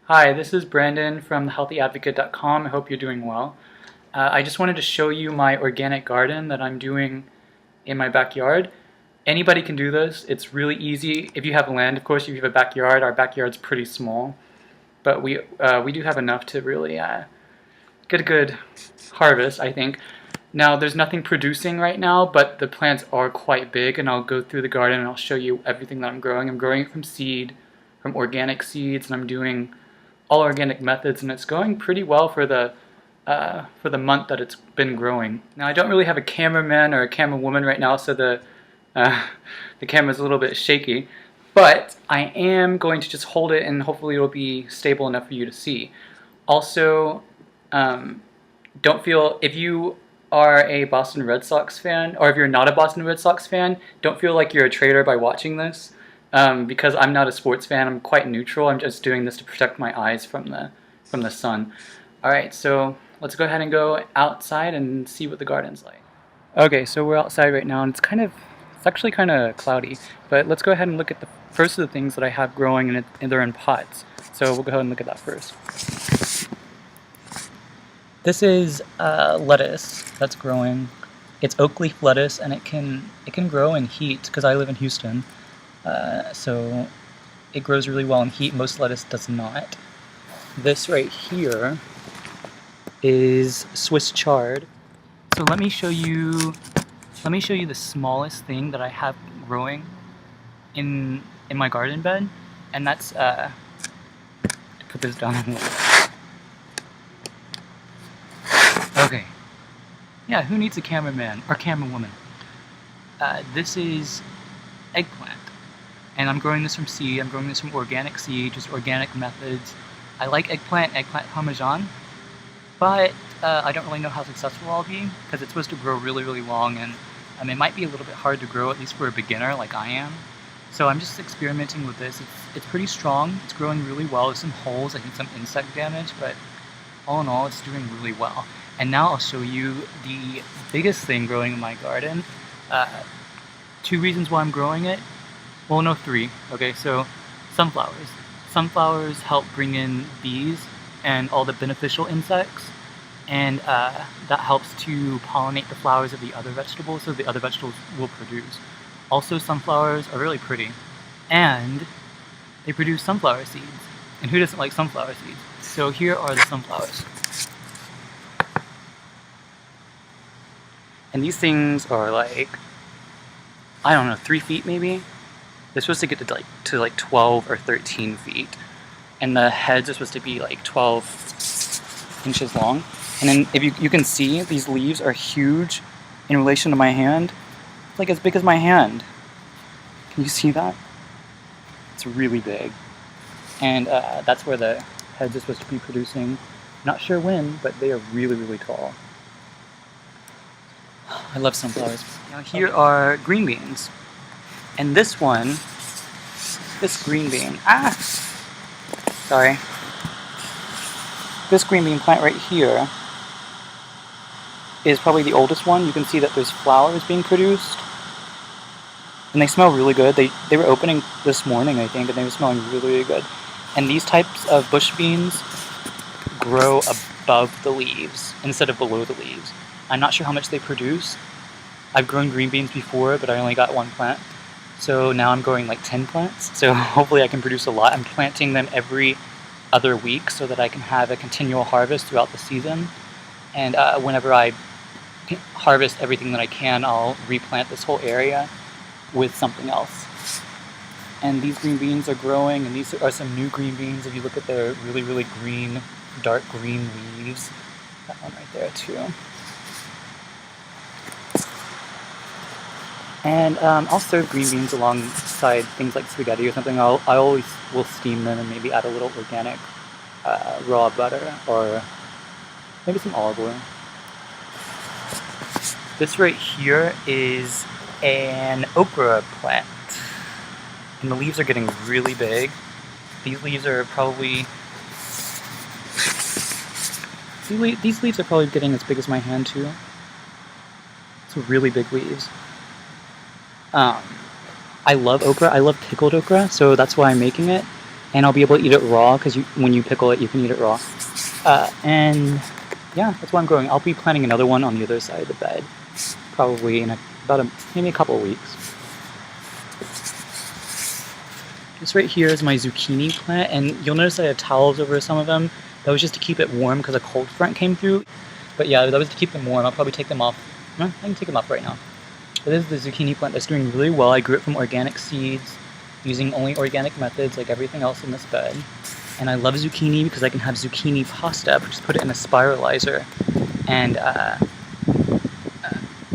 Hi, this is Brandon from thehealthyadvocate.com. I hope you're doing well. I just wanted to show you my organic garden that I'm doing in my backyard. Anybody can do this. It's really easy if you have land, of course. If you have a backyard, our backyard's pretty small, but we do have enough to really get a good harvest, I think. Now, there's nothing producing right now, but the plants are quite big, and I'll go through the garden and I'll show you everything that I'm growing. I'm growing it from seed, from organic seeds, and I'm doing all organic methods, and it's going pretty well for the month that it's been growing. Now, I don't really have a cameraman or a camera woman right now, so the camera's a little bit shaky, but I am going to just hold it and hopefully it'll be stable enough for you to see. Also, don't feel, if you are a Boston Red Sox fan, or if you're not a Boston Red Sox fan, don't feel like you're a traitor by watching this, because I'm not a sports fan. I'm quite neutral. I'm just doing this to protect my eyes from the sun. Alright, so let's go ahead and go outside and see what the garden's like. Okay, so we're outside right now, and it's actually kind of cloudy, but let's go ahead and look at the first of the things that I have growing, and they're in pots. So we'll go ahead and look at that first. This is lettuce that's growing. It's oak leaf lettuce, and it can grow in heat because I live in Houston. So it grows really well in heat. Most lettuce does not. This right here is Swiss chard. So let me show you the smallest thing that I have growing in my garden bed, and that's to put this down on the wall. Okay. Yeah, who needs a cameraman or camera woman? This is eggplant, and I'm growing this from seed. I'm growing this from organic seed, just organic methods. I like eggplant parmesan, but I don't really know how successful I'll be because it's supposed to grow really, really long, and it might be a little bit hard to grow, at least for a beginner like I am. So I'm just experimenting with this. It's pretty strong. It's growing really well. There's some holes, I think some insect damage, but all in all, it's doing really well. And now I'll show you the biggest thing growing in my garden. 2 reasons why I'm growing it. Well, no, 3. Okay, so sunflowers. Sunflowers help bring in bees and all the beneficial insects, and that helps to pollinate the flowers of the other vegetables, so the other vegetables will produce. Also, sunflowers are really pretty, and they produce sunflower seeds. And who doesn't like sunflower seeds? So here are the sunflowers. And these things are like, I don't know, 3 feet maybe? They're supposed to get to like 12 or 13 feet. And the heads are supposed to be like 12 inches long. And then if you can see, these leaves are huge in relation to my hand. It's like as big as my hand. Can you see that? It's really big. And that's where the heads are supposed to be producing. Not sure when, but they are really, really tall. I love sunflowers. Now here are green beans. And this green bean, sorry. This green bean plant right here is probably the oldest one. You can see that there's flowers being produced. And they smell really good. They were opening this morning, I think, and they were smelling really, really good. And these types of bush beans grow above the leaves instead of below the leaves. I'm not sure how much they produce. I've grown green beans before, but I only got 1 plant. So now I'm growing like 10 plants. So hopefully I can produce a lot. I'm planting them every other week so that I can have a continual harvest throughout the season. And whenever I harvest everything that I can, I'll replant this whole area with something else. And these green beans are growing, and these are some new green beans. If you look at the really, really green, dark green leaves, that one right there too. And I'll serve green beans alongside things like spaghetti or something. I always will steam them and maybe add a little organic raw butter or maybe some olive oil. This right here is an okra plant, and the leaves are getting really big. These leaves are probably getting as big as my hand too. It's really big leaves. I love okra. I love pickled okra, so that's why I'm making it. and I'll be able to eat it raw because when you pickle it, you can eat it raw. And yeah, that's what I'm growing. I'll be planting another one on the other side of the bed, probably in maybe a couple of weeks. This right here is my zucchini plant, and you'll notice I have towels over some of them. That was just to keep it warm because a cold front came through. But yeah, that was to keep them warm. I'll probably take them off. No, I can take them off right now. But this is the zucchini plant that's doing really well. I grew it from organic seeds, using only organic methods like everything else in this bed. And I love zucchini because I can have zucchini pasta. Just put it in a spiralizer and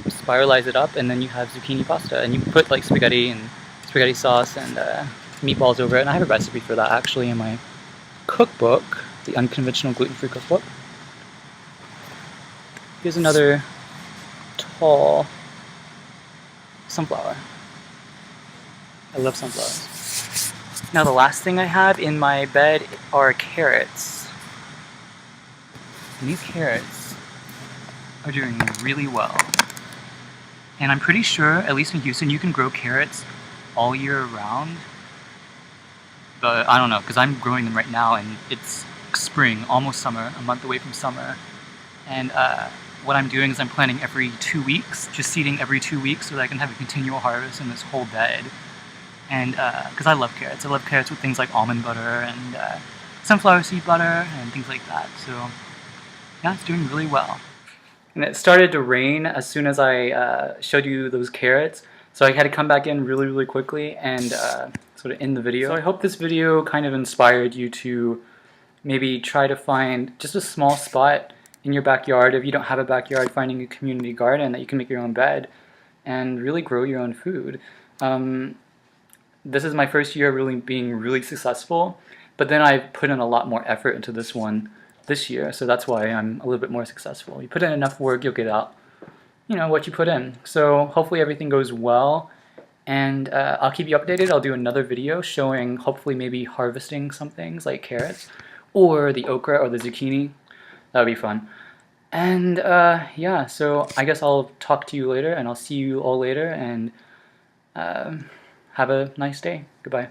spiralize it up, and then you have zucchini pasta. And you can put like spaghetti sauce and meatballs over it. And I have a recipe for that actually in my cookbook, the Unconventional Gluten-Free Cookbook. Here's another tall sunflower. I love sunflowers. Now the last thing I have in my bed are carrots. And these carrots are doing really well. And I'm pretty sure, at least in Houston, you can grow carrots all year round. But I don't know, because I'm growing them right now and it's spring, almost summer, a month away from summer. And what I'm doing is I'm planting every 2 weeks, just seeding every 2 weeks so that I can have a continual harvest in this whole bed. And because I love carrots. I love carrots with things like almond butter and sunflower seed butter and things like that. So yeah, it's doing really well. And it started to rain as soon as I showed you those carrots. So I had to come back in really, really quickly and sort of end the video. So I hope this video kind of inspired you to maybe try to find just a small spot in your backyard. If you don't have a backyard, finding a community garden that you can make your own bed and really grow your own food. This is my first year really being really successful, but then I put in a lot more effort into this one this year, so that's why I'm a little bit more successful. You put in enough work, you'll get out, you know, what you put in. So hopefully everything goes well, and I'll keep you updated. I'll do another video showing hopefully maybe harvesting some things like carrots or the okra or the zucchini. That would be fun. And yeah, so I guess I'll talk to you later, and I'll see you all later, and have a nice day. Goodbye.